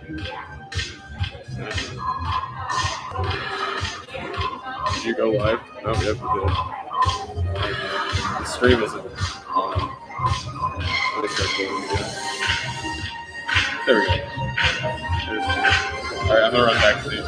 Did you go live? No, yep, you did. The stream isn't on. Let me start going again. There we go. Alright, I'm gonna run back to these.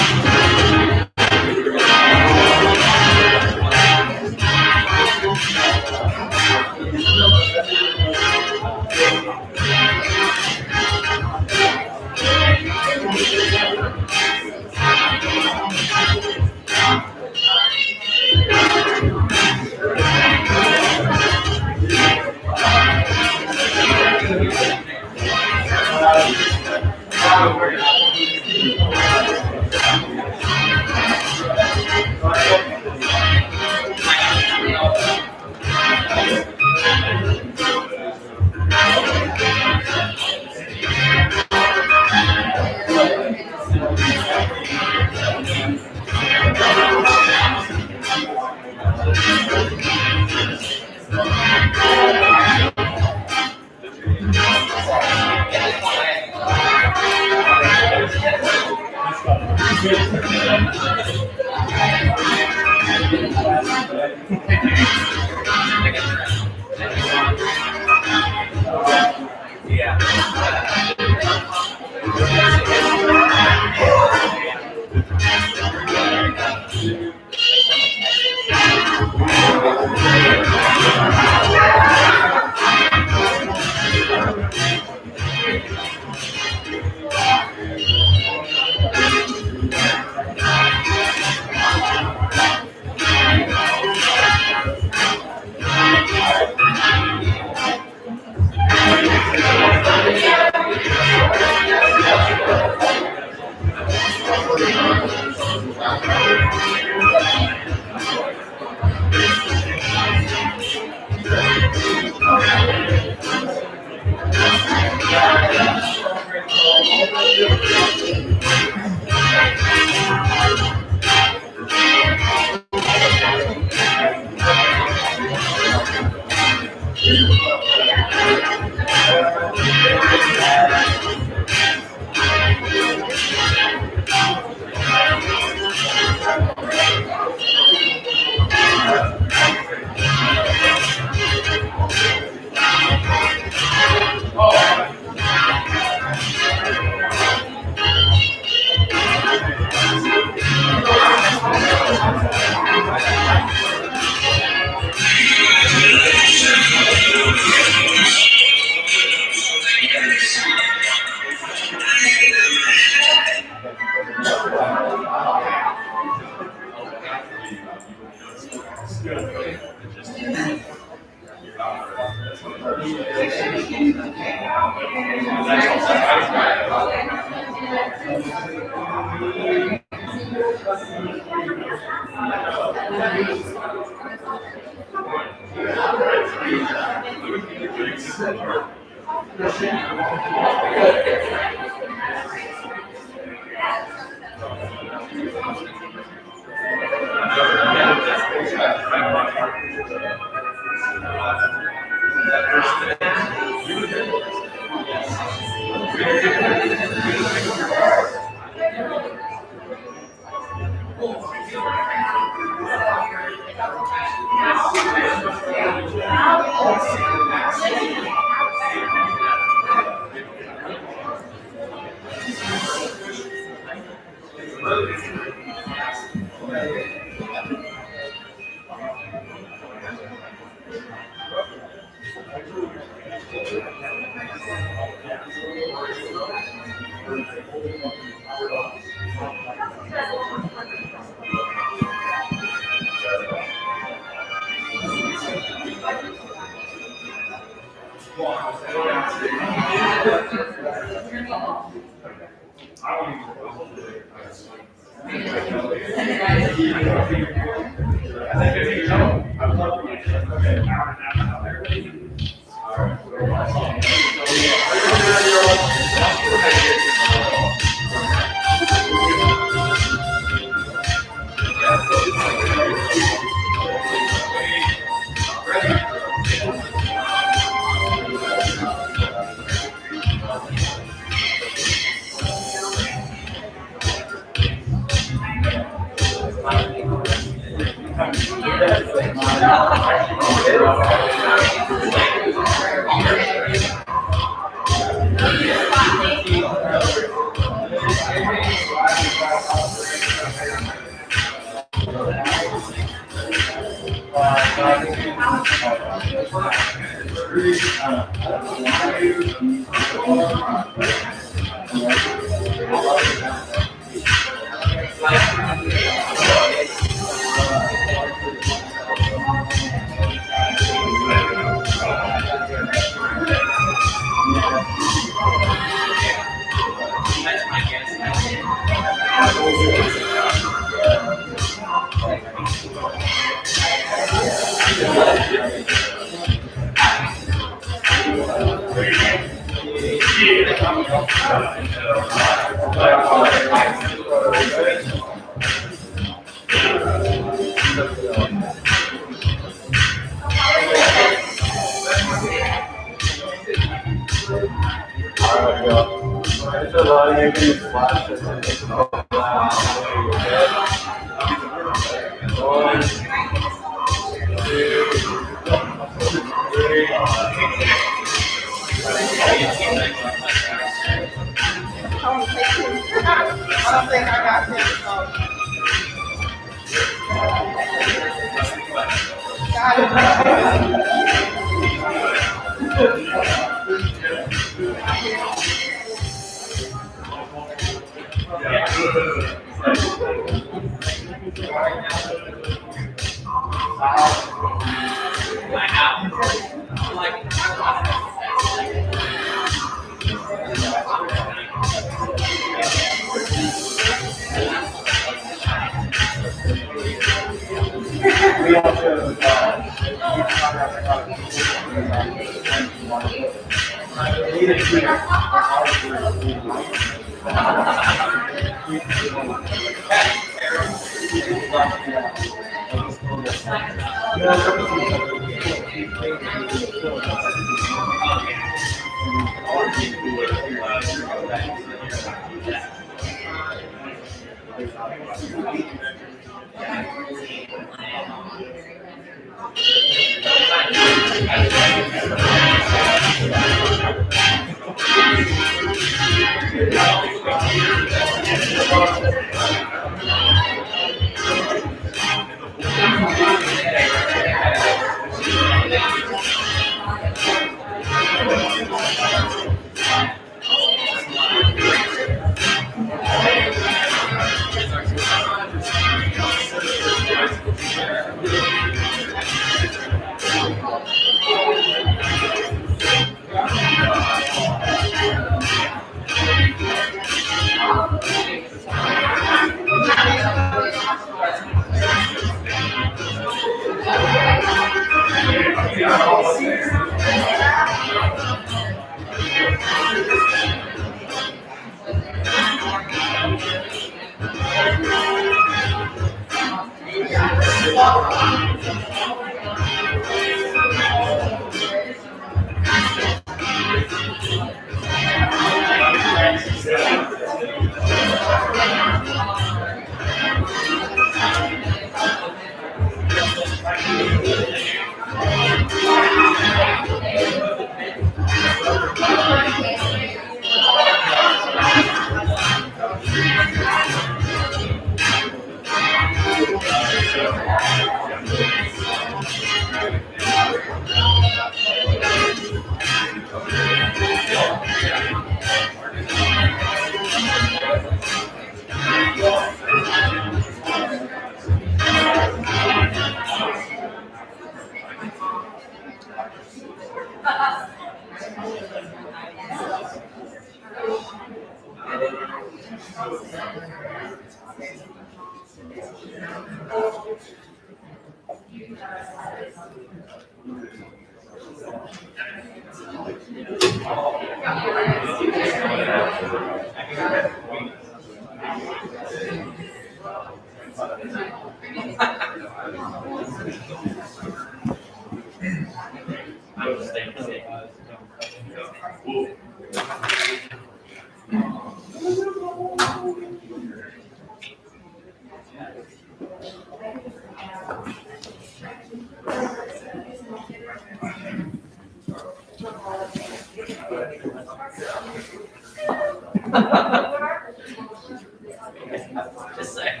Just say.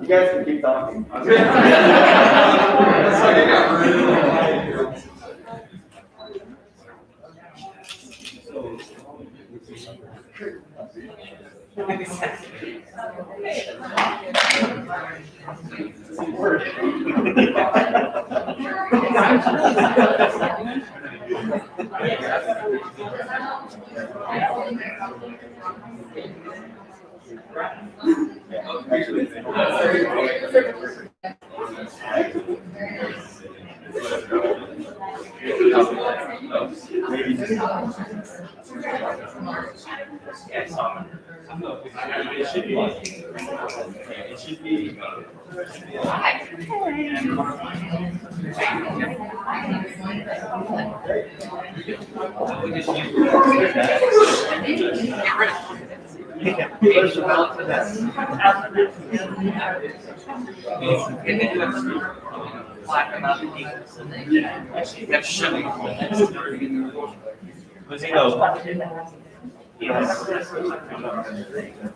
You guys can keep talking.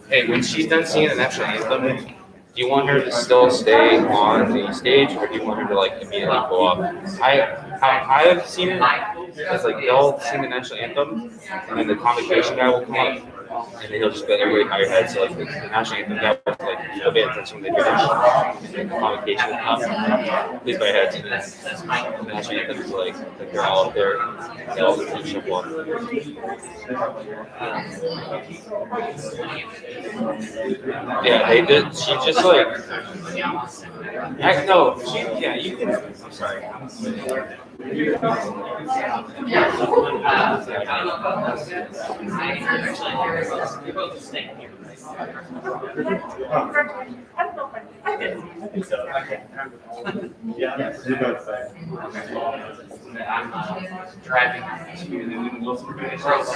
Hey, when she's done singing the national anthem, do you want her to still stay on the stage, or do you want her to like immediately go off? I've seen it as like they'll sing the national anthem, and then the convocation guy will come up, and then he'll just be like, everybody bow your head. So like the national anthem guy will like he'll pay attention when they finish, and then the convocation will come. Please bow your heads, and then the national anthem is like they're all up there, and they all teach them one. Yeah, they did. She just like. No, yeah, you can. I'm sorry. Yeah, you both say. I'm driving to the Wilson Cross.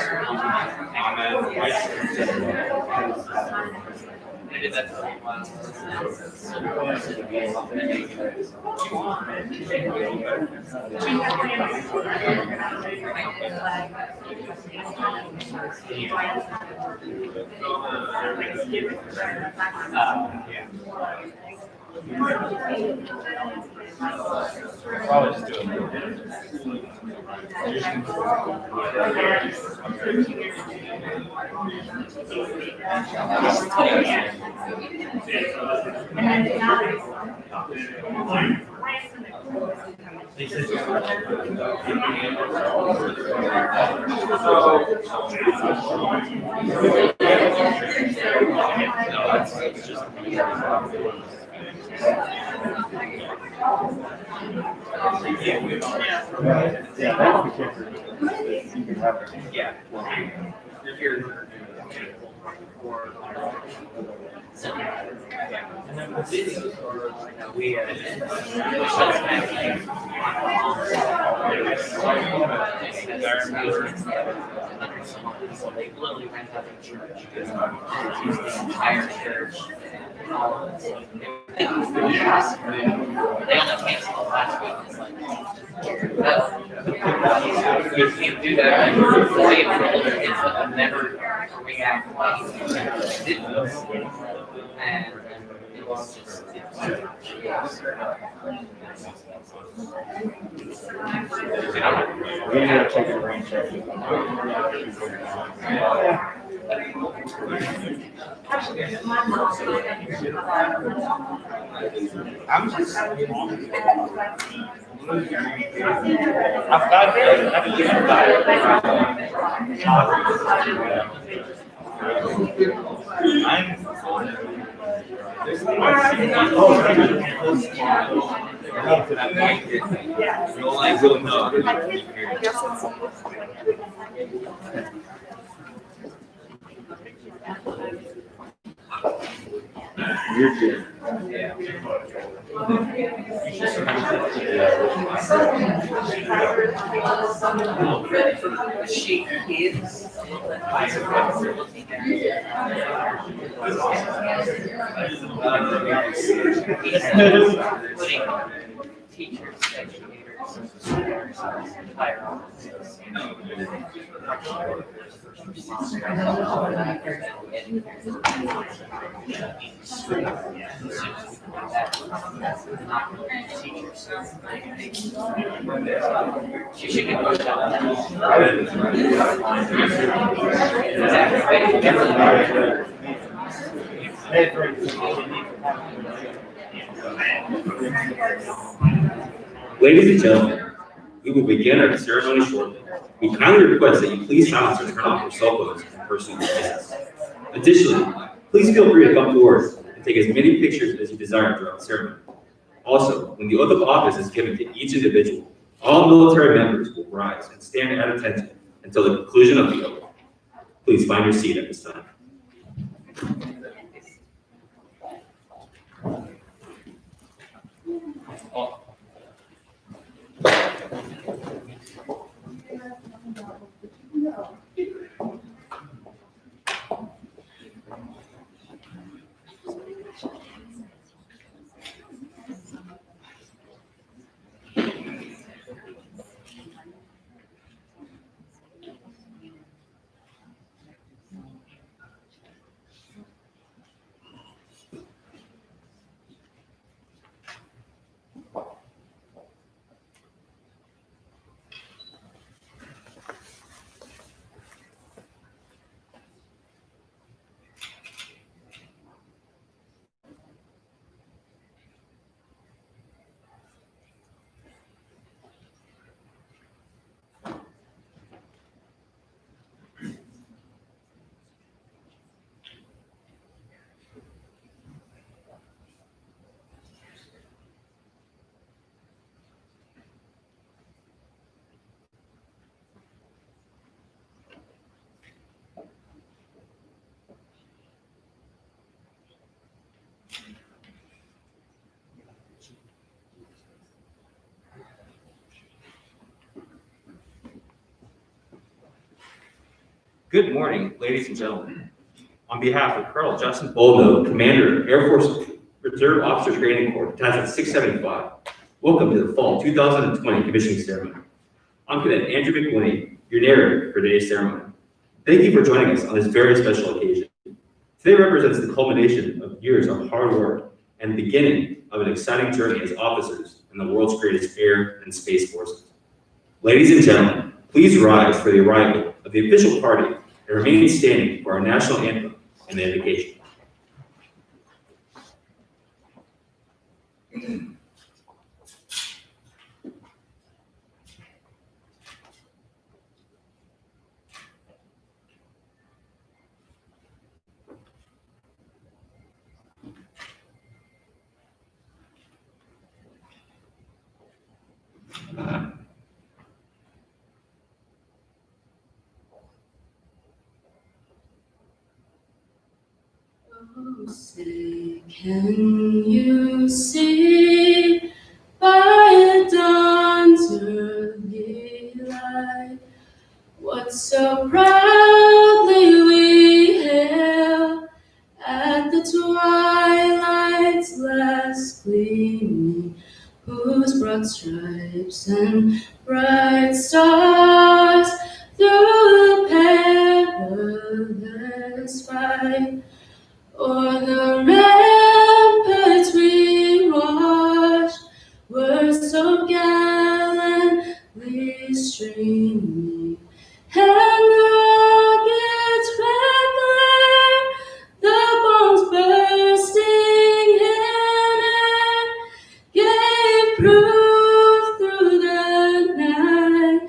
I did that for a while. Probably just do it. Yeah, that's the kicker. You can have it. Yeah. And then the video, we they literally went out of church. Used the entire church. They only canceled the last week. It's like, you can't do that. They have never react like they didn't. And it was just, We ended up taking a rain check. I'm just. I've got it. Weird game. She is. Putting teachers, educators, higher offices. She should get moved Ladies and gentlemen, we will begin our ceremony shortly. We kindly request that you please silence or turn off your cell phones and personal devices. Additionally, please feel free to come forward and take as many pictures as you desire throughout the ceremony. Also, when the oath of office is given to each individual, all military members will rise and stand at attention until the conclusion of the oath. Please find your seat at this time. Good morning, ladies and gentlemen. On behalf of Colonel Justin Boldo, Commander, Air Force Reserve Officer Training Corps, Detachment 675, welcome to the Fall 2020 Commissioning Ceremony. I'm Cadet Andrew McWhinney, your narrator for today's ceremony. Thank you for joining us on this very special occasion. Today represents the culmination of years of hard work and the beginning of an exciting journey as officers in the world's greatest air and space forces. Ladies and gentlemen, please rise for the arrival of the official party and remain standing for our national anthem and the invocation. Oh, say, can you see by the dawn's early light what so proudly we hail at the twilight's last gleaming, whose broad stripes and bright stars through perilous fight o'er the ramparts we watched were so gallantly streaming, and the rockets red glare, the bombs bursting in air, gave proof through the night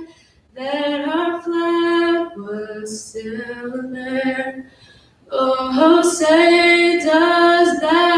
that our flag was still there. Oh, say does that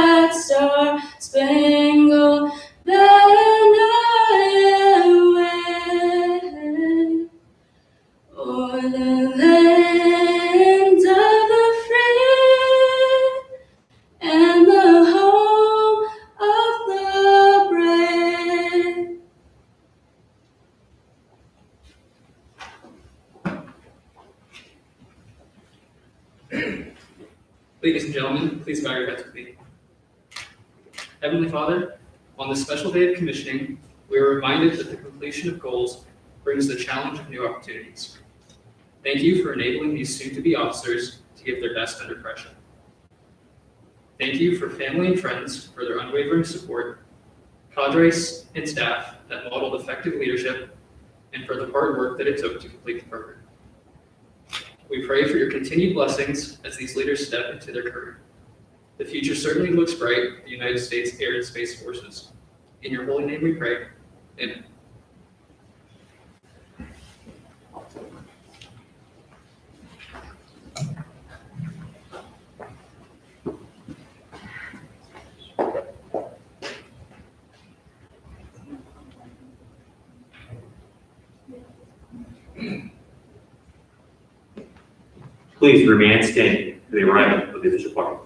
Ladies and gentlemen, please bow your heads with me. Heavenly Father, on this special day of commissioning, we are reminded that the completion of goals brings the challenge of new opportunities. Thank you for enabling these soon-to-be officers to give their best under pressure. Thank you for family and friends for their unwavering support, cadres and staff that modeled effective leadership, and for the hard work that it took to complete the program. We pray for your continued blessings as these leaders step into their career. The future certainly looks bright for the United States Air and Space Forces. In your holy name we pray. Amen. Please remain standing for the arrival of the official party.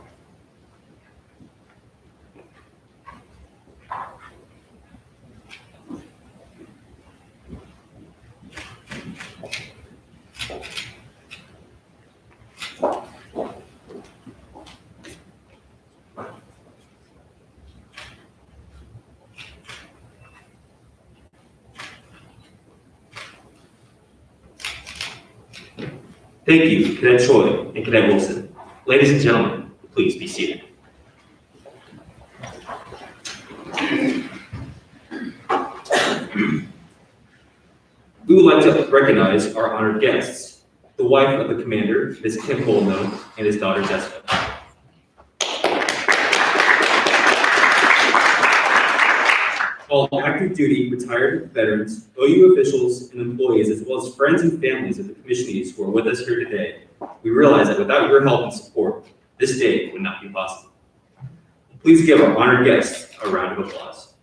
Thank you, Cadet Choi and Cadet Wilson. Ladies and gentlemen, please be seated. We would like to recognize our honored guests, the wife of the commander, Ms. Kim Bolno, and his daughter, Jessica. All active duty retired veterans, OU officials, and employees, as well as friends and families of the commissionees who are with us here today, we realize that without your help and support, this day would not be possible. Please give our honored guests a round of applause.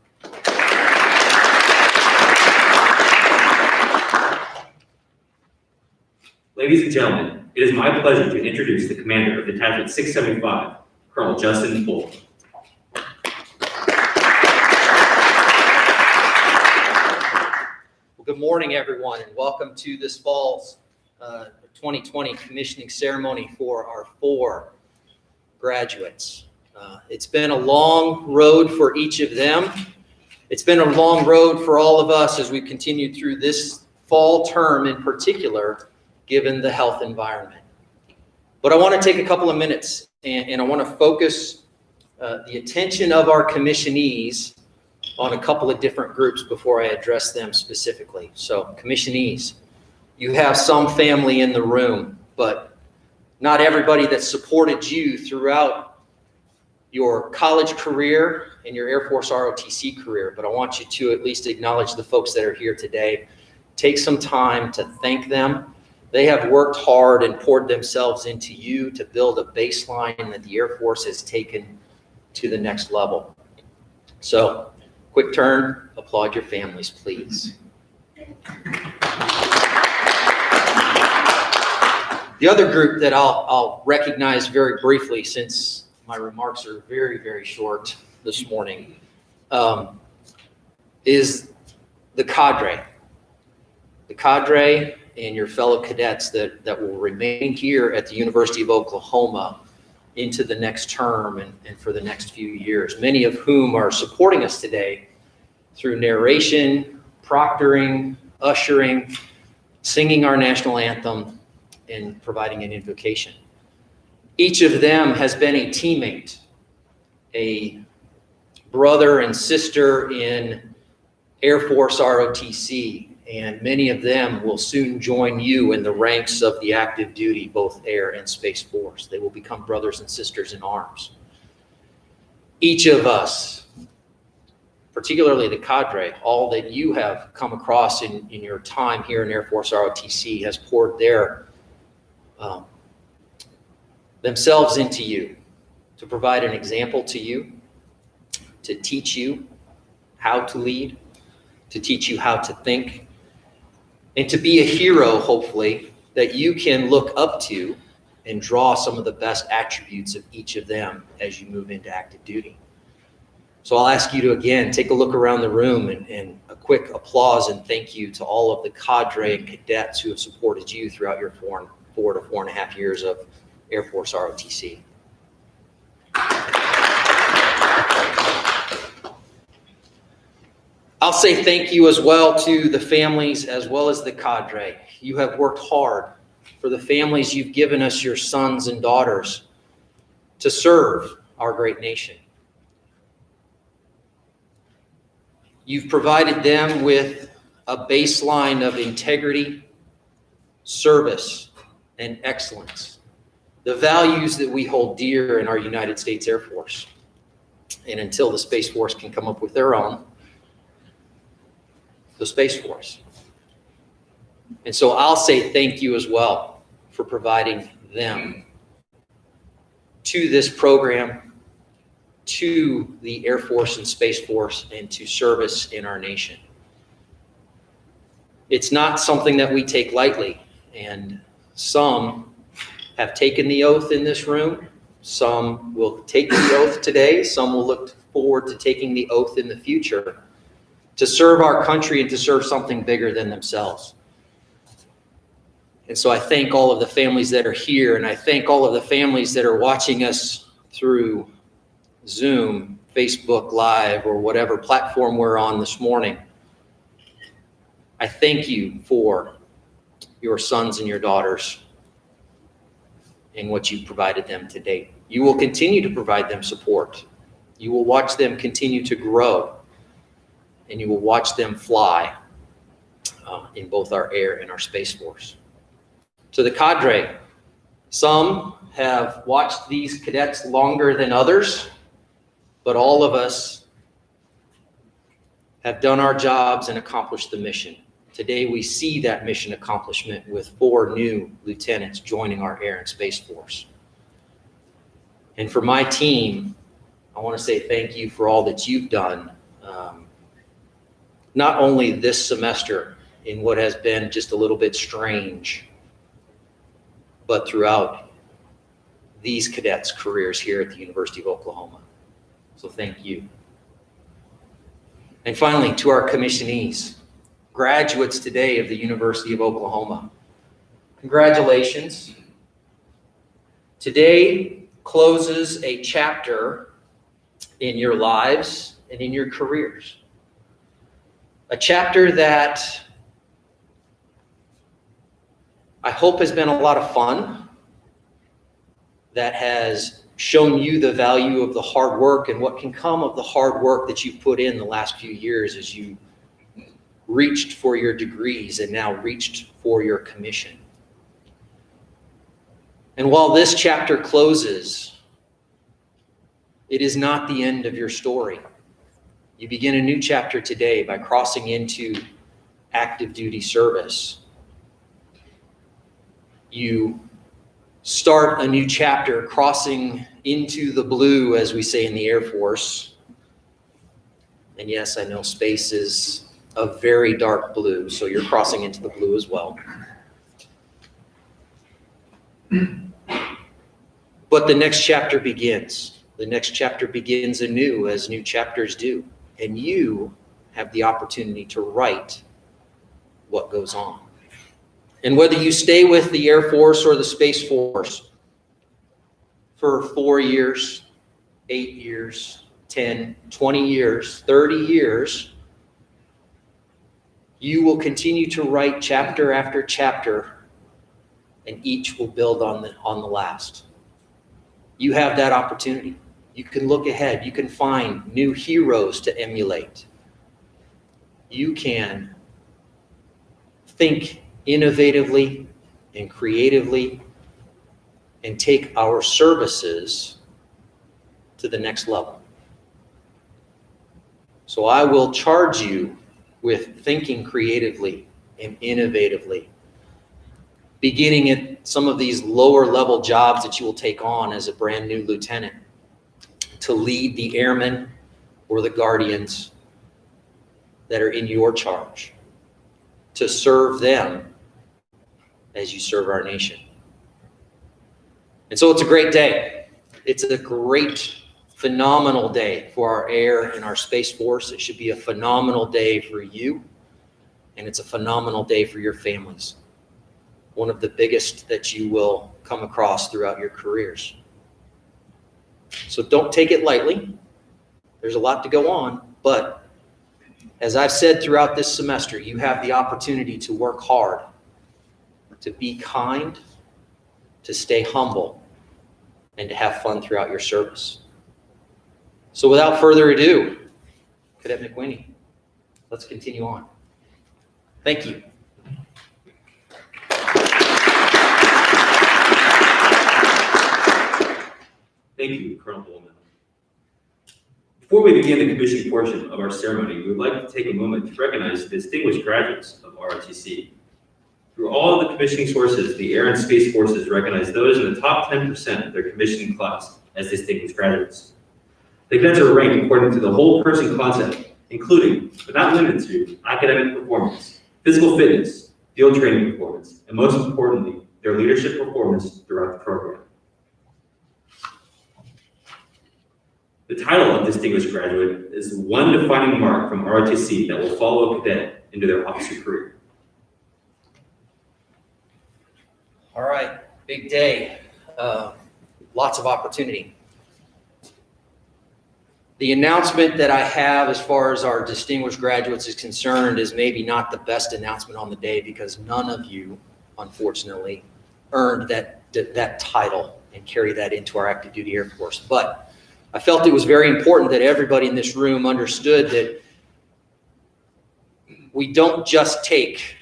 Ladies and gentlemen, it is my pleasure to introduce the commander of Detachment 675, Colonel Justin Bull. Good morning, everyone, and welcome to this fall's 2020 commissioning ceremony for our 4 graduates. It's been a long road for each of them. It's been a long road for all of us as we continued through this fall term in particular, given the health environment. But I want to take a couple of minutes and I want to focus the attention of our commissionees on a couple of different groups before I address them specifically. So commissionees, you have some family in the room, but not everybody that supported you throughout your college career and your Air Force ROTC career. But I want you to at least acknowledge the folks that are here today. Take some time to thank them. They have worked hard and poured themselves into you to build a baseline that the Air Force has taken to the next level. So, quick turn, applaud your families, please. The other group that I'll recognize very briefly, since my remarks are very, very short this morning, is the cadre. The cadre and your fellow cadets that will remain here at the University of Oklahoma into the next term and for the next few years, many of whom are supporting us today through narration, proctoring, ushering, singing our national anthem, and providing an invocation. Each of them has been a teammate, a brother and sister in Air Force ROTC, and many of them will soon join you in the ranks of the active duty, both Air and Space Force. They will become brothers and sisters in arms. Each of us, particularly the cadre, all that you have come across in your time here in Air Force ROTC has poured their themselves into you to provide an example to you, to teach you how to lead, to teach you how to think, and to be a hero, hopefully, that you can look up to and draw some of the best attributes of each of them as you move into active duty. So I'll ask you to, again, take a look around the room and a quick applause and thank you to all of the cadre and cadets who have supported you throughout your 4 to 4.5 years of Air Force ROTC. I'll say thank you as well to the families as well as the cadre. You have worked hard. For the families, you've given us your sons and daughters to serve our great nation. You've provided them with a baseline of integrity, service, and excellence, the values that we hold dear in our United States Air Force. And until the Space Force can come up with their own, the Space Force. And so I'll say thank you as well for providing them to this program, to the Air Force and Space Force, and to service in our nation. It's not something that we take lightly, and some have taken the oath in this room. Some will take the oath today. Some will look forward to taking the oath in the future to serve our country and to serve something bigger than themselves. And so I thank all of the families that are here, and I thank all of the families that are watching us through Zoom, Facebook Live, or whatever platform we're on this morning. I thank you for your sons and your daughters and what you've provided them to date. You will continue to provide them support. You will watch them continue to grow, and you will watch them fly in both our air and our Space Force. To the cadre, some have watched these cadets longer than others, but all of us have done our jobs and accomplished the mission. Today, we see that mission accomplishment with 4 new lieutenants joining our Air and Space Force. And for my team, I want to say thank you for all that you've done, not only this semester in what has been just a little bit strange, but throughout these cadets' careers here at the University of Oklahoma. So thank you. And finally, to our commissionees, graduates today of the University of Oklahoma, congratulations. Today closes a chapter in your lives and in your careers. A chapter that I hope has been a lot of fun, that has shown you the value of the hard work and what can come of the hard work that you've put in the last few years as you reached for your degrees and now reached for your commission. And while this chapter closes, it is not the end of your story. You begin a new chapter today by crossing into active duty service. You start a new chapter crossing into the blue, as we say in the Air Force. And yes, I know space is a very dark blue, so you're crossing into the blue as well. But the next chapter begins. The next chapter begins anew, as new chapters do. And you have the opportunity to write what goes on. And whether you stay with the Air Force or the Space Force for 4 years, 8 years, 10, 20 years, 30 years, you will continue to write chapter after chapter, and each will build on the last. You have that opportunity. You can look ahead. You can find new heroes to emulate. You can think innovatively and creatively and take our services to the next level. So I will charge you with thinking creatively and innovatively, beginning at some of these lower level jobs that you will take on as a brand new lieutenant, to lead the airmen or the guardians that are in your charge, to serve them as you serve our nation. And so it's a great day. It's a great, phenomenal day for our Air and our Space Force. It should be a phenomenal day for you, and it's a phenomenal day for your families. One of the biggest that you will come across throughout your careers. So don't take it lightly. There's a lot to go on, but As I've said throughout this semester, you have the opportunity to work hard, to be kind, to stay humble, and to have fun throughout your service. So without further ado, Cadet McWhinney, let's continue on. Thank you. Thank you, Colonel Bowman. Before we begin the commissioning portion of our ceremony, we would like to take a moment to recognize the distinguished graduates of ROTC. Through all of the commissioning sources, the Air and Space Forces recognize those in the top 10% of their commissioning class as distinguished graduates. The cadets are ranked according to the whole person concept, including, but not limited to, academic performance, physical fitness, field training performance, and most importantly, their leadership performance throughout the program. The title of Distinguished Graduate is one defining mark from ROTC that will follow a cadet into their officer career. All right, big day. Lots of opportunity. The announcement that I have as far as our distinguished graduates is concerned is maybe not the best announcement on the day because none of you, unfortunately, earned that title and carry that into our active duty Air Force. But I felt it was very important that everybody in this room understood that we don't just take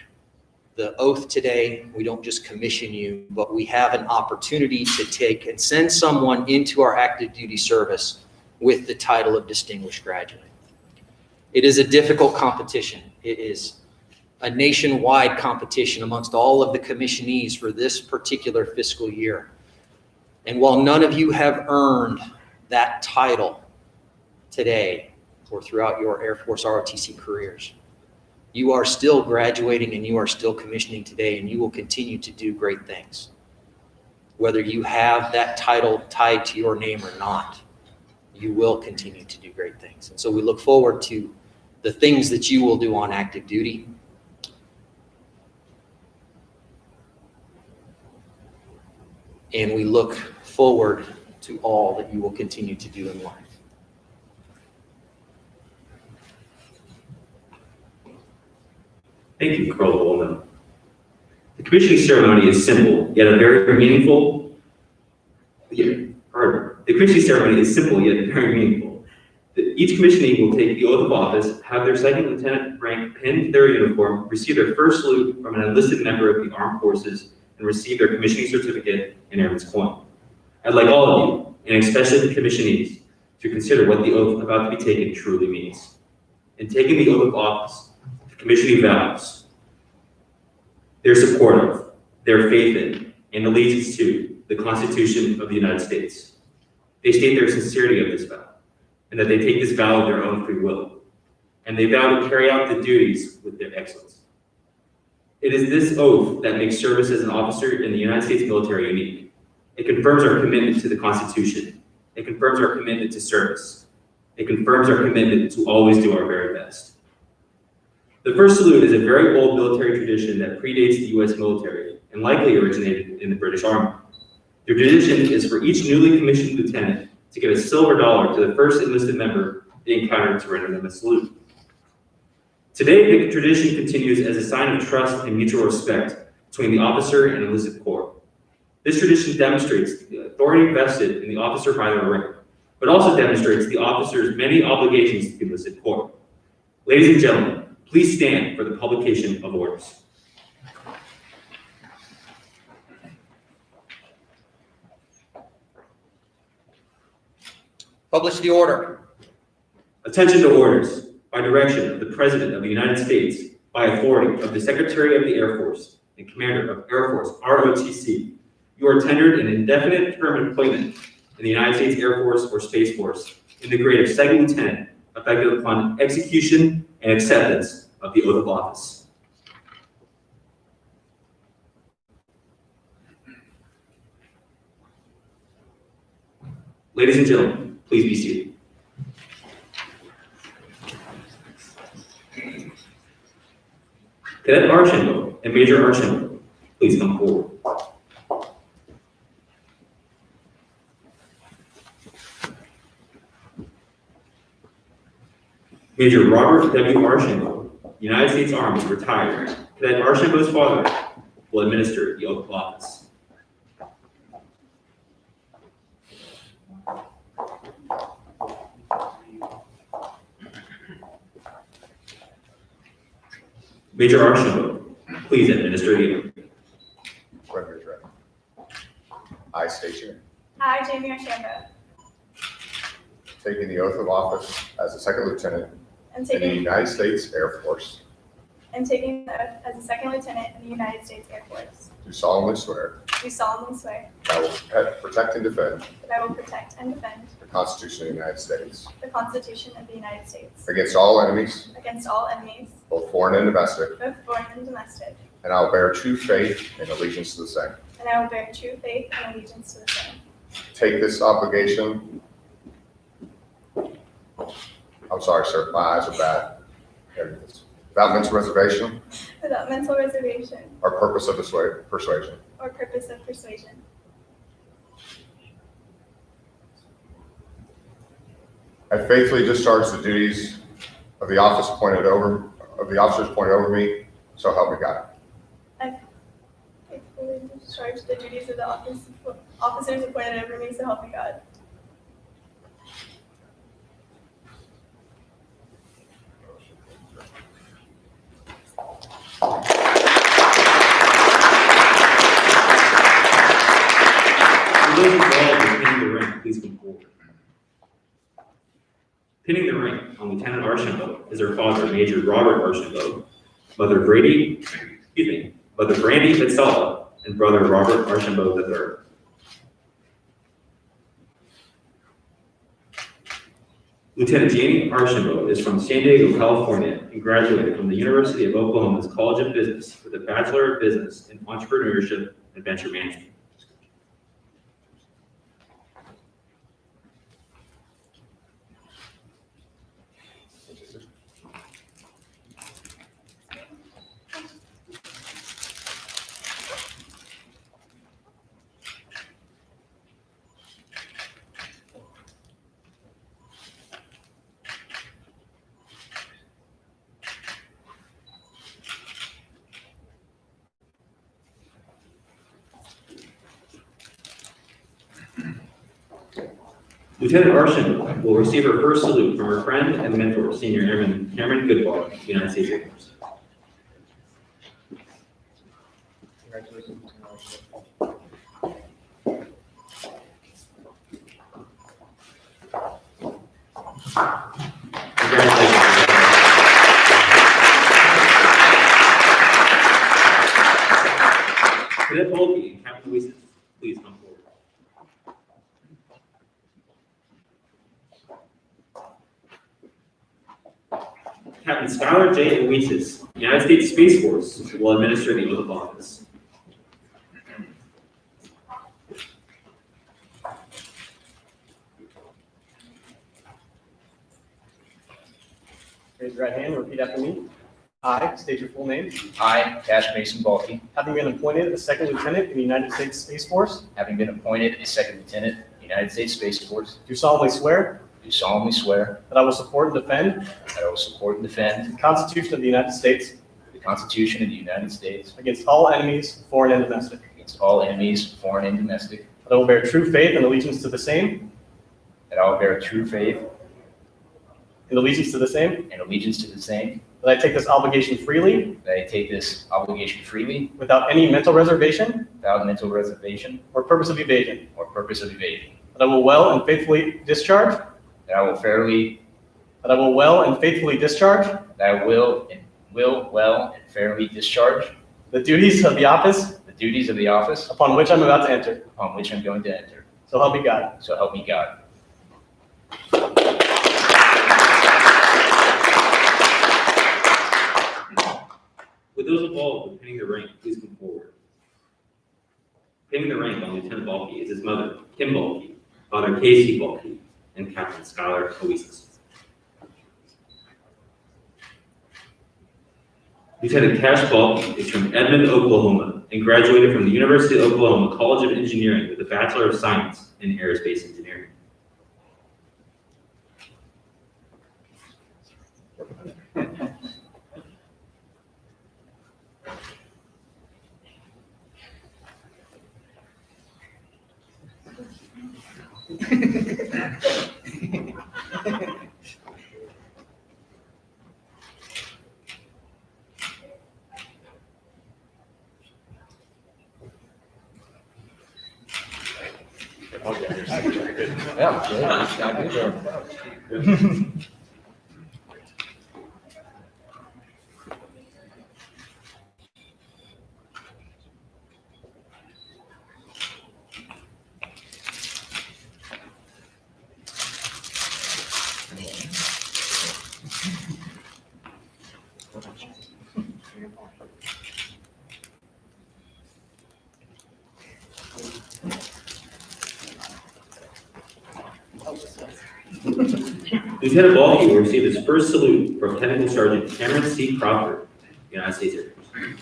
the oath today, we don't just commission you, but we have an opportunity to take and send someone into our active duty service with the title of Distinguished Graduate. It is a difficult competition. It is a nationwide competition amongst all of the commissionees for this particular fiscal year. And while none of you have earned that title today or throughout your Air Force ROTC careers, you are still graduating and you are still commissioning today, and you will continue to do great things. Whether you have that title tied to your name or not, you will continue to do great things. And so we look forward to the things that you will do on active duty. And we look forward to all that you will continue to do in life. Thank you, Colonel Bowman. The commissioning ceremony is simple, yet very meaningful. The commissioning ceremony is simple, yet very meaningful. Each commissionee will take the oath of office, have their second lieutenant rank pinned to their uniform, receive their first salute from an enlisted member of the armed forces, and receive their commissioning certificate and airman's coin. I'd like all of you, and especially the commissionees, to consider what the oath about to be taken truly means. In taking the oath of office, the commissioning vows their support of, their faith in, and allegiance to the Constitution of the United States. They state their sincerity of this vow, and that they take this vow of their own free will, and they vow to carry out the duties with their excellence. It is this oath that makes service as an officer in the United States military unique. It confirms our commitment to the Constitution. It confirms our commitment to service. It confirms our commitment to always do our very best. The first salute is a very old military tradition that predates the U.S. military and likely originated in the British Army. The tradition is for each newly commissioned lieutenant to give a silver dollar to the first enlisted member they encounter to render them a salute. Today, the tradition continues as a sign of trust and mutual respect between the officer and enlisted corps. This tradition demonstrates the authority vested in the officer by their rank, but also demonstrates the officer's many obligations to the enlisted corps. Ladies and gentlemen, please stand for the publication of orders. Publish the order. Attention to orders. By direction of the President of the United States, by authority of the Secretary of the Air Force and Commander of Air Force, ROTC, you are tendered an indefinite term of employment in the United States Air Force or Space Force in the grade of second lieutenant, effective upon execution and acceptance of the oath of office. Ladies and gentlemen, please be seated. Cadet Archambault and Major Archambault, please come forward. Major Robert W. Archambault, United States Army, retired. Cadet Archambault's father will administer the oath of office. Major Archambault, please administer the oath. Whether it's ready. I state your name. I, Jamie Archambault, Taking the oath of office as a second lieutenant am in the taking United States Air Force, the oath as a second lieutenant in the United States Air Force. do solemnly swear Do solemnly swear that I will protect and defend that I will protect and defend the Constitution of the United States the Constitution of the United States against all enemies, against all enemies, both foreign and domestic, both foreign and domestic, and I will bear true faith and allegiance to the same. and I will bear true faith and allegiance to the same. Take this obligation. I'm sorry, sir, my eyes are bad. There it is. Without mental reservation Without mental reservation or purpose of persuasion. or purpose of persuasion. I faithfully discharge the duties of the officers appointed over me, so help me God. I faithfully discharge the duties of the officers appointed over me, so help me God. For those involved in pinning the ring, please come forward. Pinning the ring on Lieutenant Archambault is her father, Major Robert Archambault, Mother Brandy Pizzella, and brother Robert Archambault III. Lieutenant Jamie Archambault is from San Diego, California, and graduated from the University of Oklahoma's College of Business with a Bachelor of Business in Entrepreneurship and Venture Management. Lieutenant Archambault will receive her first salute from her friend and mentor, Senior Airman Cameron Goodbar, United States Air Force. Congratulations. Cadet Volpe and Captain Luis, please come forward. Captain Skylar J. Aloysius, United States Space Force, will administer the oath of office. Raise your right hand and repeat after me. I state your full name. I, Cash Mason Balky, Having been appointed a second lieutenant in the United States Space Force, having been appointed a second lieutenant in the United States Space Force, do solemnly swear do solemnly swear that I will support and defend that I will support and defend the Constitution of the United States the Constitution of the United States against all enemies, foreign and domestic. against all enemies, foreign and domestic, That I will bear true faith and allegiance to the same that I will bear true faith and allegiance to the same. and allegiance to the same, That I take this obligation freely that I take this obligation freely without any mental reservation without mental reservation or purpose of evasion. or purpose of evasion, That I will well and faithfully discharge. that I will well and fairly discharge The duties of the office the duties of the office upon which I'm about to enter. upon which I'm going to enter. So help me God. So help me God. With those involved with pinning the rank, please come forward. Pinning the rank on Lieutenant Balky is his mother, Kim Balky, father Casey Balky, and Captain Skylar Aloysius. Lieutenant Cash Balky is from Edmond, Oklahoma, and graduated from the University of Oklahoma College of Engineering with a Bachelor of Science in Aerospace Engineering. Lieutenant Balke will receive his first salute from Technical Sergeant Cameron C. Crawford, United States Air Force.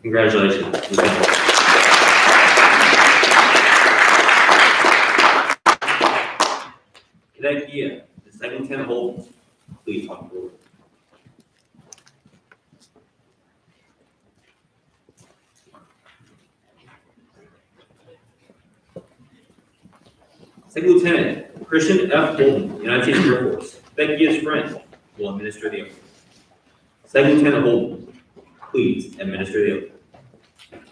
Congratulations, Lieutenant. Cadet Gia, the second lieutenant Holden, please come forward. Second Lieutenant Christian F. Holden, United States Air Force. Cadet Gia's friend will administer the oath. Second Lieutenant Holden, please administer the oath.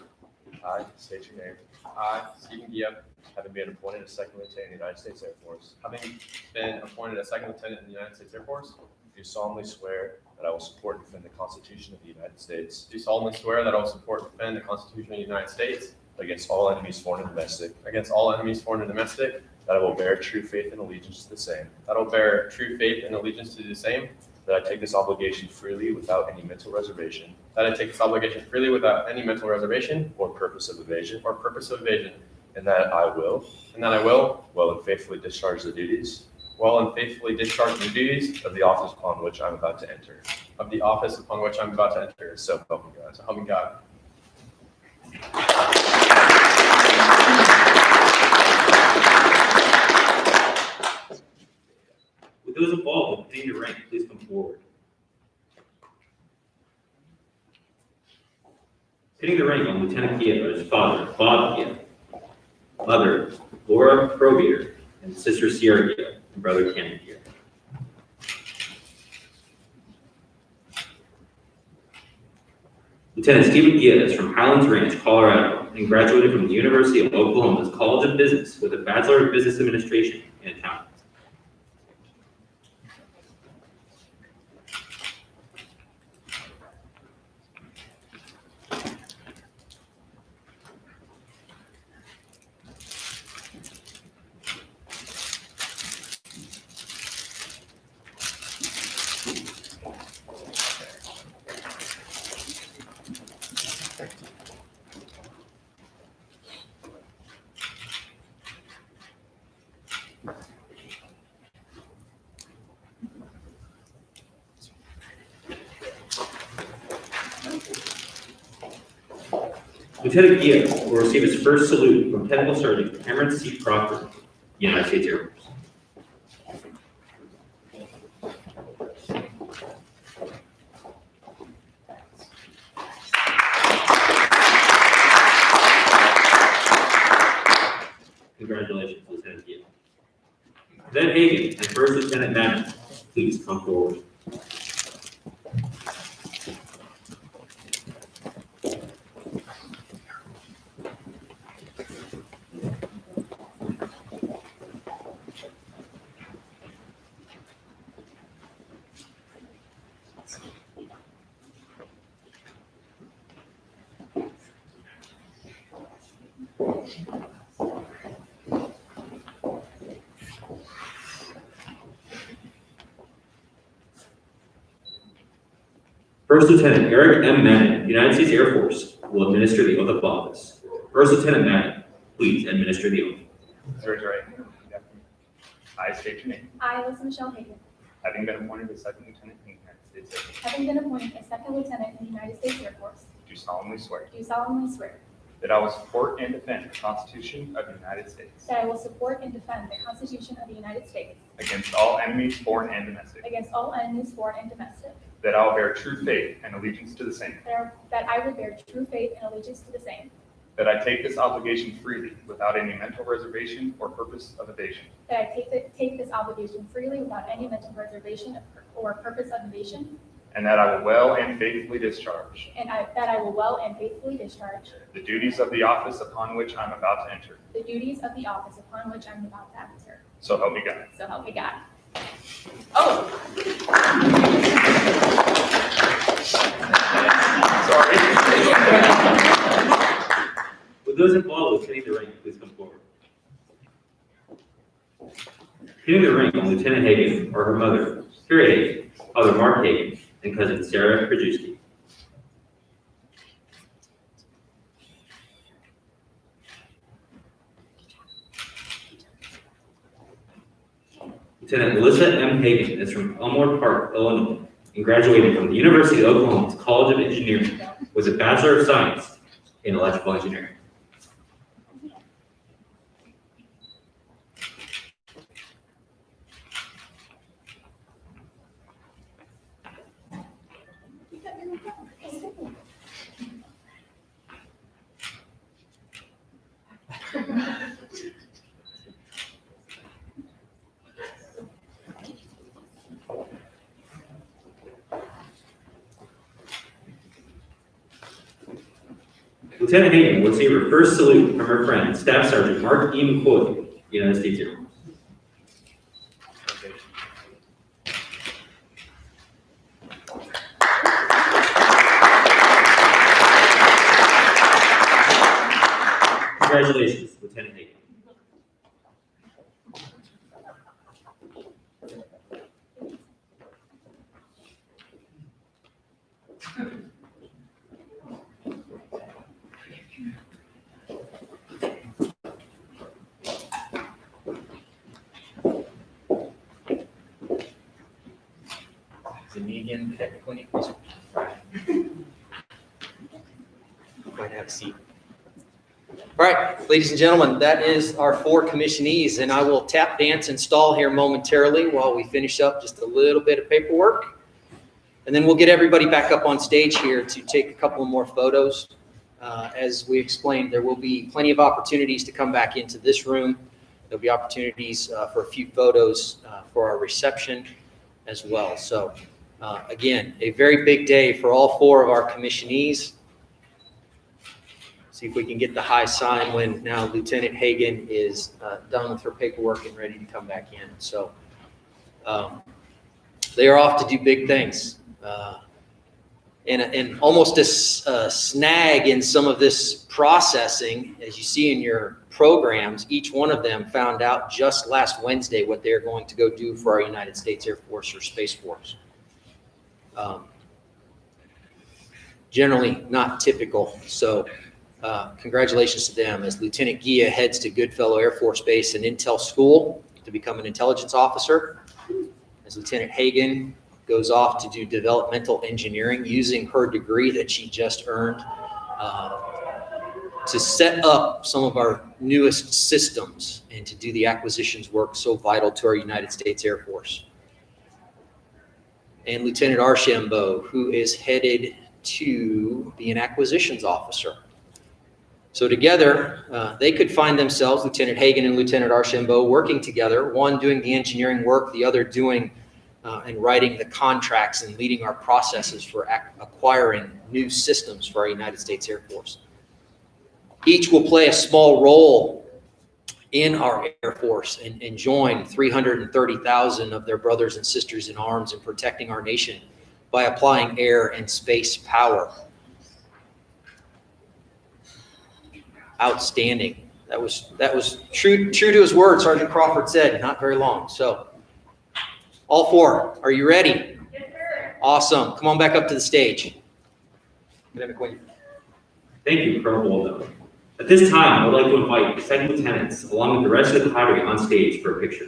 I state your name. I, Stephen Gia, Having been appointed as second lieutenant in the United States Air Force, having been appointed a second lieutenant in the United States Air Force, do solemnly swear that I will support and defend the Constitution of the United States do solemnly swear that I will support and defend the Constitution of the United States against all enemies, foreign and domestic, against all enemies, foreign and domestic, that I will bear true faith and allegiance to the same, that I will bear true faith and allegiance to the same, that I take this obligation freely without any mental reservation that I take this obligation freely without any mental reservation or purpose of evasion, or purpose of evasion, and that I will, well and faithfully discharge the duties and faithfully discharge the duties of the office upon which I'm about to enter. of the office upon which I'm about to enter. So help me God. So help me God. With those involved with pinning the rank, please come forward. Pinning the rank on Lieutenant Gia are his father, Bob Gia, mother, Laura Probier, and sister Sierra Gia, and brother Ken Gia. Lieutenant Stephen Gia is from Highlands Ranch, Colorado, and graduated from the University of Oklahoma's College of Business with a Bachelor of Business Administration in accounting. Lieutenant Gia will receive his first salute from Technical Sergeant Cameron C. Crawford, United States Air Force. Congratulations, Lieutenant Gia. Cadet Hagan and First Lieutenant Madden, please come forward. First Lieutenant Eric M. Madden, United States Air Force, will administer the oath of office. First Lieutenant Madden, please administer the oath. Raise your right hand. I state your name. I, Alyssa Michelle Hagan, Having been appointed as second lieutenant in the United States Air Force, having been appointed as second lieutenant in the United States Air Force, do solemnly swear do solemnly swear that I will support and defend the Constitution of the United States that I will support and defend the Constitution of the United States against all enemies, foreign and domestic, against all enemies, foreign and domestic, that I will bear true faith and allegiance to the same, that I will bear true faith and allegiance to the same, that I take this obligation freely without any mental reservation or purpose of evasion, that I take this obligation freely without any mental reservation or purpose of evasion, and that I will well and faithfully discharge that I will well and faithfully discharge the duties of the office upon which I'm about to enter. the duties of the office upon which I'm about to enter. So help me God. So help me God. Oh. Sorry. Would those involved with hitting the ring please come forward? Hitting the ring on Lieutenant Hagan are her mother, Kira Hagan, father Mark Hagan, and cousin Sarah Krajewski. Lieutenant Melissa M. Hagan is from Elmore Park, Illinois, and graduated from the University of Oklahoma's College of Engineering with a Bachelor of Science in Electrical Engineering. Lieutenant Hagan will receive her first salute from her friend, Staff Sergeant Mark E. McCoy, United States Air Force. Congratulations, Lieutenant Hagan. Zanigan, technically. Might have a seat. All right, ladies and gentlemen, that is our 4 commissionees, and I will tap dance and stall here momentarily while we finish up just a little bit of paperwork. And then we'll get everybody back up on stage here to take a couple more photos. As we explained, there will be plenty of opportunities to come back into this room. There'll be opportunities for a few photos for our reception as well. So again, a very big day for all 4 of our commissionees. See if we can get the high sign when now Lieutenant Hagan is done with her paperwork and ready to come back in. So they are off to do big things. And almost a snag in some of this processing, as you see in your programs, each one of them found out just last Wednesday what they're going to go do for our United States Air Force or Space Force. Generally not typical. So congratulations to them as Lieutenant Gia heads to Goodfellow Air Force Base and Intel School to become an intelligence officer. As Lieutenant Hagan goes off to do developmental engineering using her degree that she just earned to set up some of our newest systems and to do the acquisitions work so vital to our United States Air Force. And Lieutenant Archambault, who is headed to be an acquisitions officer. So together, they could find themselves, Lieutenant Hagan and Lieutenant Archambault, working together, one doing the engineering work, the other doing and writing the contracts and leading our processes for acquiring new systems for our United States Air Force. Each will play a small role in our Air Force and join 330,000 of their brothers and sisters in arms in protecting our nation by applying air and space power. Outstanding. That was true to his word, Sergeant Crawford said, not very long. So all 4, are you ready? Yes, sir. Awesome. Come on back up to the stage. Thank you, Colonel Waldo. At this time, I would like to invite the second lieutenants, along with the rest of the cadre, on stage for a picture.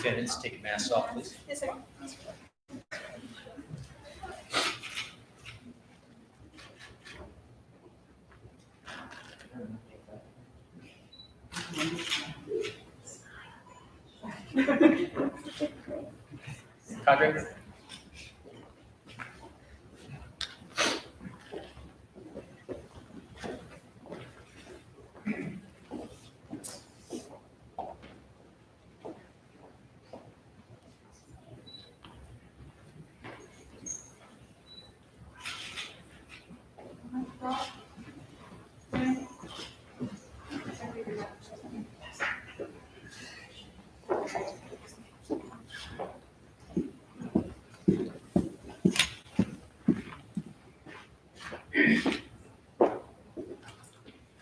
lieutenants take your masks off, please. Yes, sir. Cadre?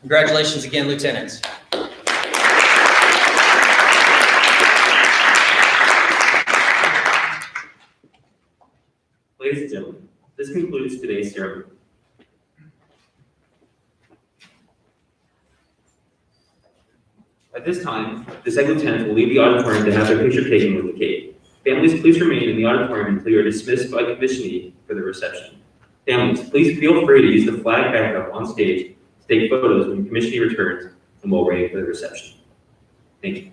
Congratulations again, lieutenants. Ladies and gentlemen, this concludes today's ceremony. At this time, the second lieutenant will leave the auditorium to have their picture taken with the cake. Families, please remain in the auditorium until you are dismissed by commissionee for the reception. Families, please feel free to use the flag backdrop on stage to take photos when commissionee returns and while waiting for the reception. Thank you.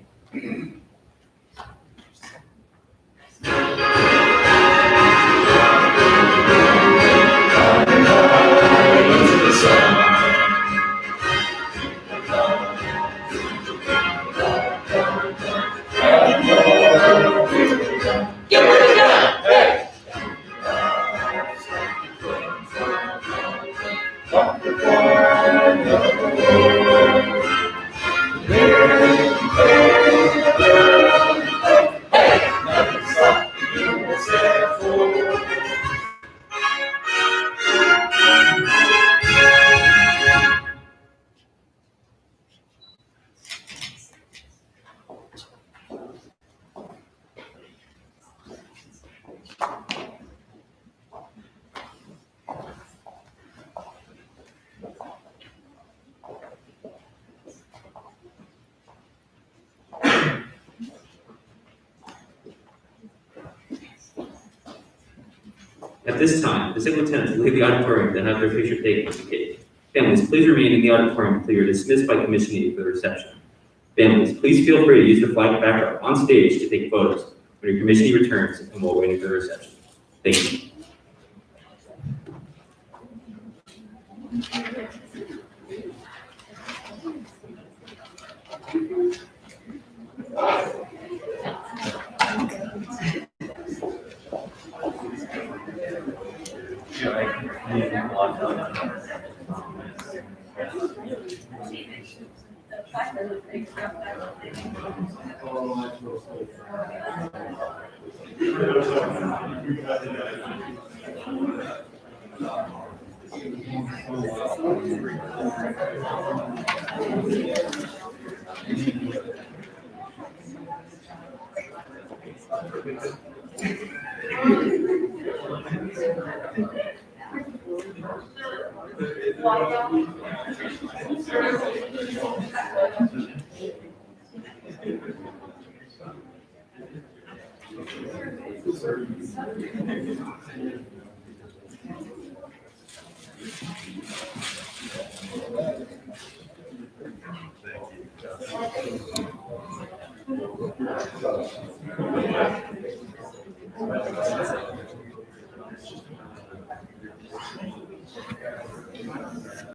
At this time, the second lieutenant will leave the auditorium to have their picture taken with the cake. Families, please remain in the auditorium until you're dismissed by commissionee for the reception. Families, please feel free to use the flag backdrop on stage to take photos when your commissionee returns and while waiting for the reception. Thank you.